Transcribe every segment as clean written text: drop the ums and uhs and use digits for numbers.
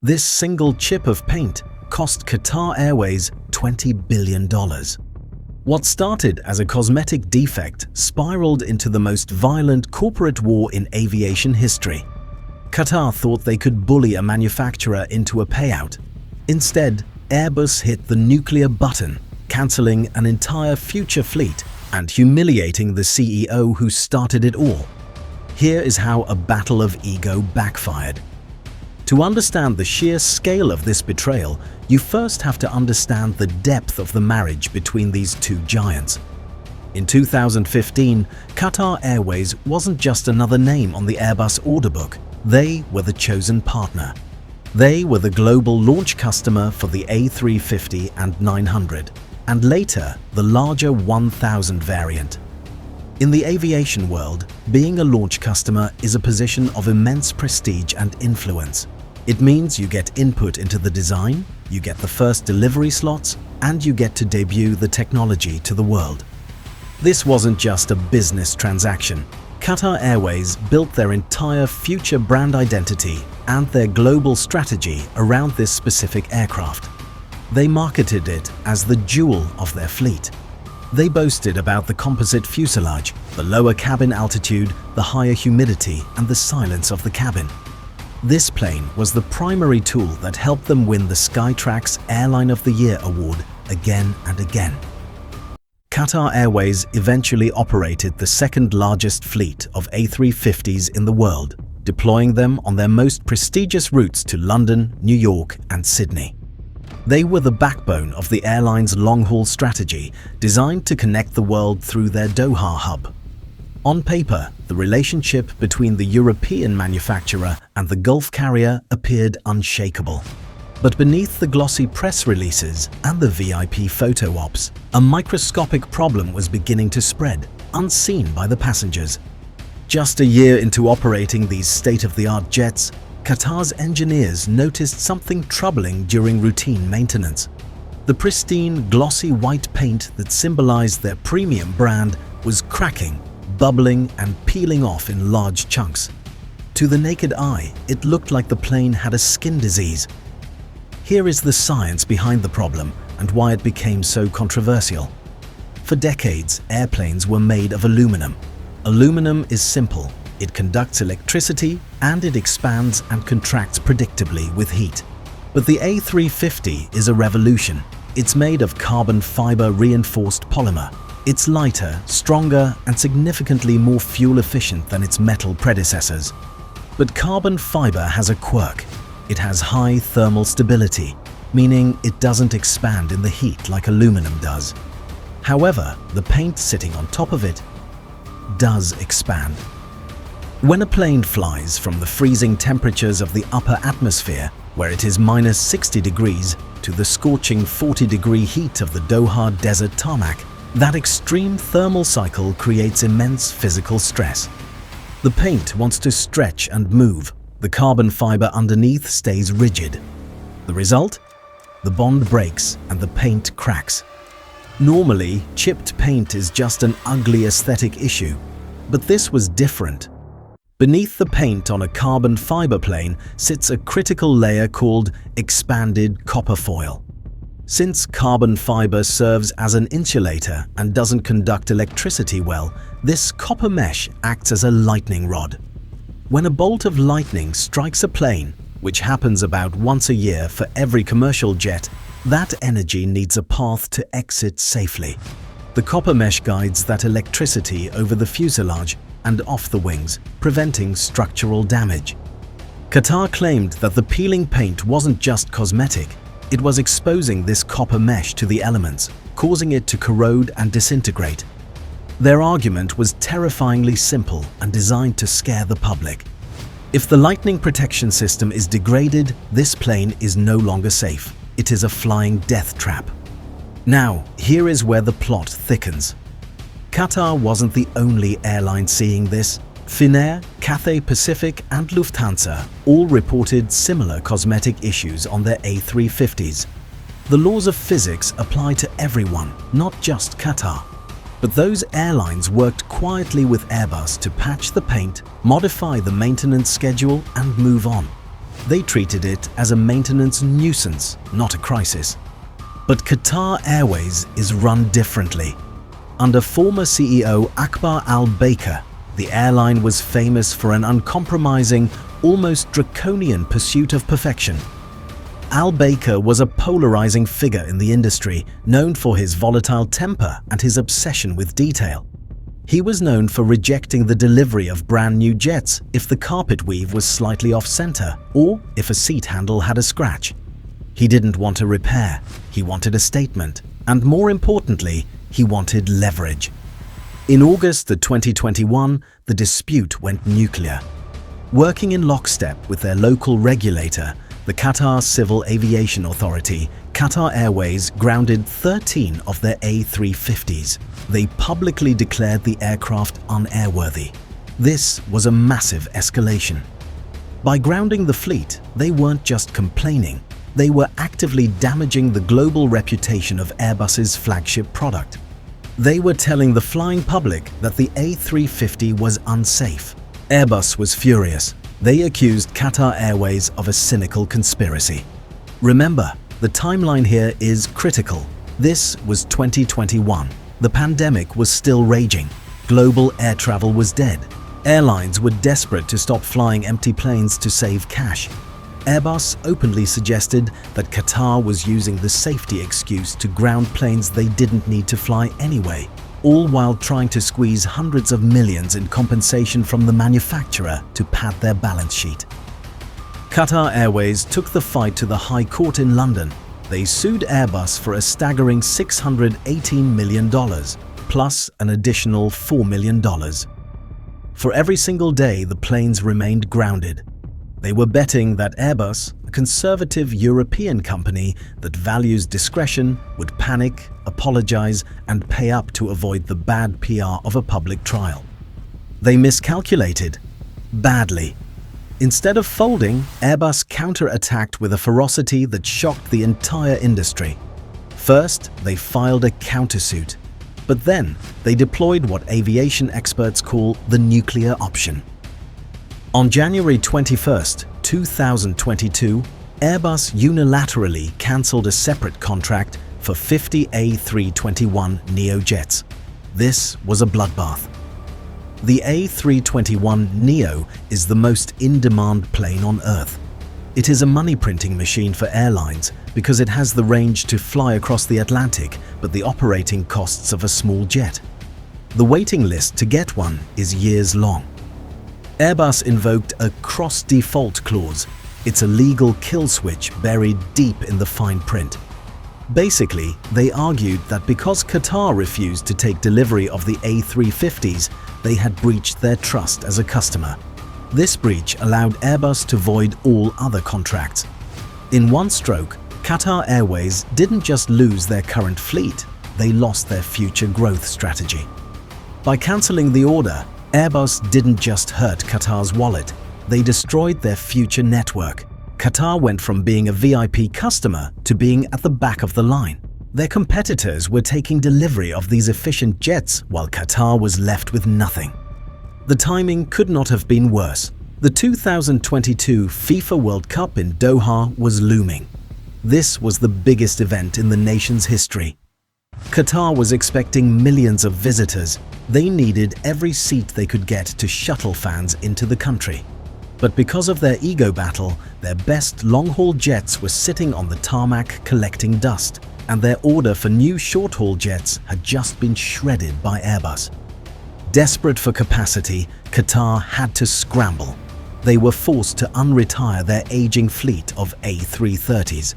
This single chip of paint cost Qatar Airways $20 billion. What started as a cosmetic defect spiraled into the most violent corporate war in aviation history. Qatar thought they could bully a manufacturer into a payout. Instead, Airbus hit the nuclear button, cancelling an entire future fleet and humiliating the CEO who started it all. Here is how a battle of ego backfired. To understand the sheer scale of this betrayal, you first have to understand the depth of the marriage between these two giants. In 2015, Qatar Airways wasn't just another name on the Airbus order book. They were the chosen partner. They were the global launch customer for the A350 and 900, and later the larger 1000 variant. In the aviation world, being a launch customer is a position of immense prestige and influence. It means you get input into the design, you get the first delivery slots, and you get to debut the technology to the world. This wasn't just a business transaction. Qatar Airways built their entire future brand identity and their global strategy around this specific aircraft. They marketed it as the jewel of their fleet. They boasted about the composite fuselage, the lower cabin altitude, the higher humidity, and the silence of the cabin. This plane was the primary tool that helped them win the Skytrax Airline of the Year award again and again. Qatar Airways eventually operated the second largest fleet of A350s in the world, deploying them on their most prestigious routes to London, New York, and Sydney. They were the backbone of the airline's long-haul strategy, designed to connect the world through their Doha hub. On paper, the relationship between the European manufacturer and the Gulf carrier appeared unshakable. But beneath the glossy press releases and the VIP photo ops, a microscopic problem was beginning to spread, unseen by the passengers. Just a year into operating these state-of-the-art jets, Qatar's engineers noticed something troubling during routine maintenance. The pristine, glossy white paint that symbolized their premium brand was cracking, bubbling, and peeling off in large chunks. To the naked eye, it looked like the plane had a skin disease. Here is the science behind the problem and why it became so controversial. For decades, airplanes were made of aluminum. Aluminum is simple. It conducts electricity and it expands and contracts predictably with heat. But the A350 is a revolution. It's made of carbon fiber reinforced polymer. It's lighter, stronger, and significantly more fuel efficient than its metal predecessors. But carbon fiber has a quirk. It has high thermal stability, meaning it doesn't expand in the heat like aluminum does. However, the paint sitting on top of it does expand. When a plane flies from the freezing temperatures of the upper atmosphere, where it is minus 60 degrees, to the scorching 40-degree heat of the Doha desert tarmac, that extreme thermal cycle creates immense physical stress. The paint wants to stretch and move. The carbon fiber underneath stays rigid. The result? The bond breaks and the paint cracks. Normally, chipped paint is just an ugly aesthetic issue, but this was different. Beneath the paint on a carbon fiber plane sits a critical layer called expanded copper foil. Since carbon fiber serves as an insulator and doesn't conduct electricity well, this copper mesh acts as a lightning rod. When a bolt of lightning strikes a plane, which happens about once a year for every commercial jet, that energy needs a path to exit safely. The copper mesh guides that electricity over the fuselage and off the wings, preventing structural damage. Qatar claimed that the peeling paint wasn't just cosmetic, it was exposing this copper mesh to the elements, causing it to corrode and disintegrate. Their argument was terrifyingly simple and designed to scare the public. If the lightning protection system is degraded, this plane is no longer safe. It is a flying death trap. Now, here is where the plot thickens. Qatar wasn't the only airline seeing this. Finnair, Cathay Pacific, and Lufthansa all reported similar cosmetic issues on their A350s. The laws of physics apply to everyone, not just Qatar. But those airlines worked quietly with Airbus to patch the paint, modify the maintenance schedule, and move on. They treated it as a maintenance nuisance, not a crisis. But Qatar Airways is run differently. Under former CEO Akbar al-Baker, the airline was famous for an uncompromising, almost draconian pursuit of perfection. Al-Baker was a polarizing figure in the industry, known for his volatile temper and his obsession with detail. He was known for rejecting the delivery of brand new jets if the carpet weave was slightly off-center or if a seat handle had a scratch. He didn't want a repair, he wanted a statement, and more importantly, he wanted leverage. In August 2021, the dispute went nuclear. Working in lockstep with their local regulator, the Qatar Civil Aviation Authority, Qatar Airways grounded 13 of their A350s. They publicly declared the aircraft unairworthy. This was a massive escalation. By grounding the fleet, they weren't just complaining, they were actively damaging the global reputation of Airbus's flagship product. They were telling the flying public that the A350 was unsafe. Airbus was furious. They accused Qatar Airways of a cynical conspiracy. Remember, the timeline here is critical. This was 2021. The pandemic was still raging. Global air travel was dead. Airlines were desperate to stop flying empty planes to save cash. Airbus openly suggested that Qatar was using the safety excuse to ground planes they didn't need to fly anyway, all while trying to squeeze hundreds of millions in compensation from the manufacturer to pad their balance sheet. Qatar Airways took the fight to the High Court in London. They sued Airbus for a staggering $618 million, plus an additional $4 million. For every single day the planes remained grounded. They were betting that Airbus, a conservative European company that values discretion, would panic, apologize, and pay up to avoid the bad PR of a public trial. They miscalculated. Badly. Instead of folding, Airbus counter-attacked with a ferocity that shocked the entire industry. First, they filed a countersuit. But then, they deployed what aviation experts call the nuclear option. On January 21, 2022, Airbus unilaterally cancelled a separate contract for 50 A321neo jets. This was a bloodbath. The A321neo is the most in-demand plane on Earth. It is a money-printing machine for airlines because it has the range to fly across the Atlantic but the operating costs of a small jet. The waiting list to get one is years long. Airbus invoked a cross-default clause. It's a legal kill switch buried deep in the fine print. Basically, they argued that because Qatar refused to take delivery of the A350s, they had breached their trust as a customer. This breach allowed Airbus to void all other contracts. In one stroke, Qatar Airways didn't just lose their current fleet, they lost their future growth strategy. By cancelling the order, Airbus didn't just hurt Qatar's wallet, they destroyed their future network. Qatar went from being a VIP customer to being at the back of the line. Their competitors were taking delivery of these efficient jets while Qatar was left with nothing. The timing could not have been worse. The 2022 FIFA World Cup in Doha was looming. This was the biggest event in the nation's history. Qatar was expecting millions of visitors. They needed every seat they could get to shuttle fans into the country. But because of their ego battle, their best long-haul jets were sitting on the tarmac collecting dust, and their order for new short-haul jets had just been shredded by Airbus. Desperate for capacity, Qatar had to scramble. They were forced to unretire their aging fleet of A330s.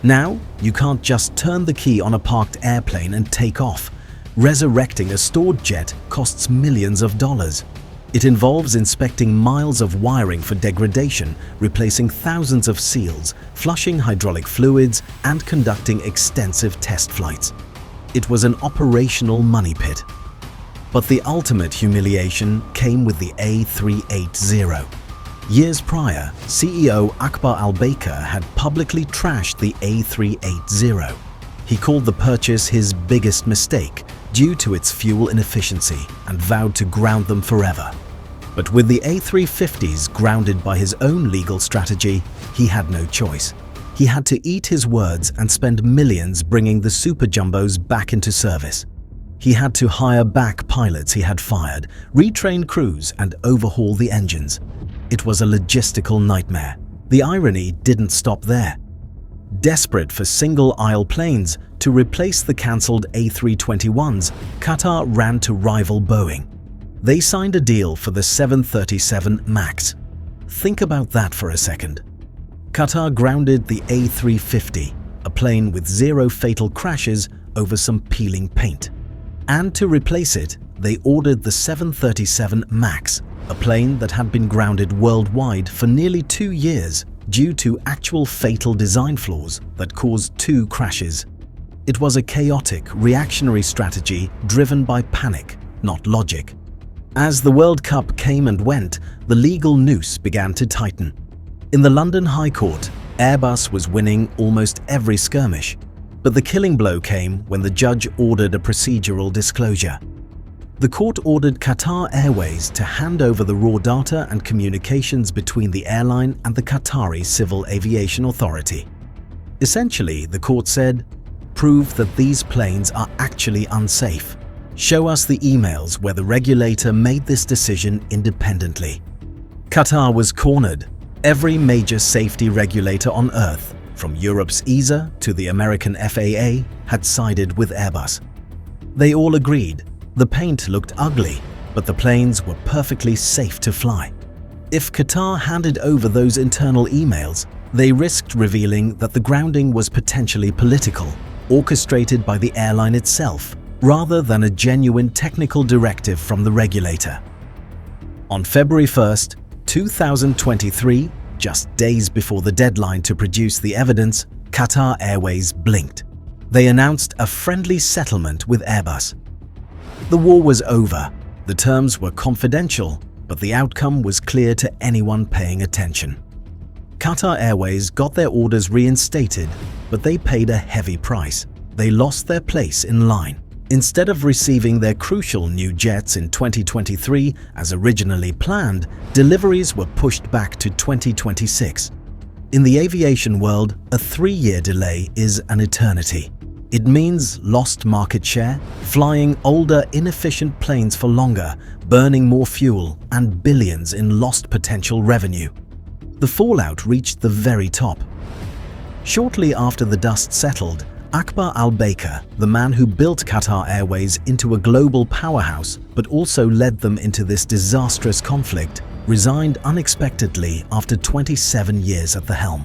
Now, you can't just turn the key on a parked airplane and take off. Resurrecting a stored jet costs millions of dollars. It involves inspecting miles of wiring for degradation, replacing thousands of seals, flushing hydraulic fluids, and conducting extensive test flights. It was an operational money pit. But the ultimate humiliation came with the A380. Years prior, CEO Akbar al-Baker had publicly trashed the A380. He called the purchase his biggest mistake due to its fuel inefficiency and vowed to ground them forever. But with the A350s grounded by his own legal strategy, he had no choice. He had to eat his words and spend millions bringing the super jumbos back into service. He had to hire back pilots he had fired, retrain crews, and overhaul the engines. It was a logistical nightmare. The irony didn't stop there. Desperate for single-aisle planes to replace the cancelled A321s, Qatar ran to rival Boeing. They signed a deal for the 737 MAX. Think about that for a second. Qatar grounded the A350, a plane with 0 fatal crashes over some peeling paint. And to replace it, they ordered the 737 MAX, a plane that had been grounded worldwide for nearly 2 years due to actual fatal design flaws that caused 2 crashes. It was a chaotic, reactionary strategy driven by panic, not logic. As the World Cup came and went, the legal noose began to tighten. In the London High Court, Airbus was winning almost every skirmish, but the killing blow came when the judge ordered a procedural disclosure. The court ordered Qatar Airways to hand over the raw data and communications between the airline and the Qatari Civil Aviation Authority. Essentially, the court said, "Prove that these planes are actually unsafe. Show us the emails where the regulator made this decision independently." Qatar was cornered. Every major safety regulator on Earth, from Europe's EASA to the American FAA, had sided with Airbus. They all agreed. The paint looked ugly, but the planes were perfectly safe to fly. If Qatar handed over those internal emails, they risked revealing that the grounding was potentially political, orchestrated by the airline itself, rather than a genuine technical directive from the regulator. On February 1st, 2023, just days before the deadline to produce the evidence, Qatar Airways blinked. They announced a friendly settlement with Airbus. The war was over. The terms were confidential, but the outcome was clear to anyone paying attention. Qatar Airways got their orders reinstated, but they paid a heavy price. They lost their place in line. Instead of receiving their crucial new jets in 2023 as originally planned, deliveries were pushed back to 2026. In the aviation world, a 3-year delay is an eternity. It means lost market share, flying older, inefficient planes for longer, burning more fuel, and billions in lost potential revenue. The fallout reached the very top. Shortly after the dust settled, Akbar al-Baker, the man who built Qatar Airways into a global powerhouse but also led them into this disastrous conflict, resigned unexpectedly after 27 years at the helm.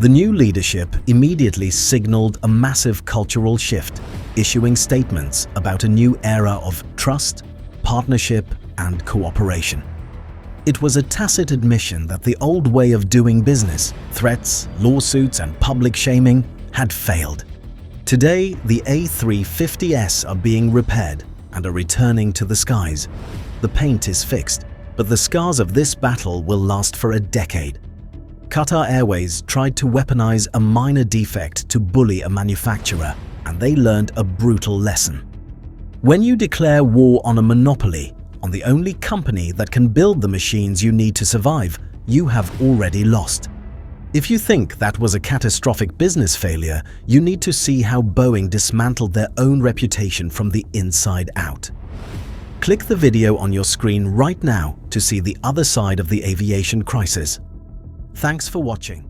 The new leadership immediately signaled a massive cultural shift, issuing statements about a new era of trust, partnership, and cooperation. It was a tacit admission that the old way of doing business, threats, lawsuits, and public shaming, had failed. Today, the A350s are being repaired and are returning to the skies. The paint is fixed, but the scars of this battle will last for a decade. Qatar Airways tried to weaponize a minor defect to bully a manufacturer, and they learned a brutal lesson. When you declare war on a monopoly, on the only company that can build the machines you need to survive, you have already lost. If you think that was a catastrophic business failure, you need to see how Boeing dismantled their own reputation from the inside out. Click the video on your screen right now to see the other side of the aviation crisis. Thanks for watching.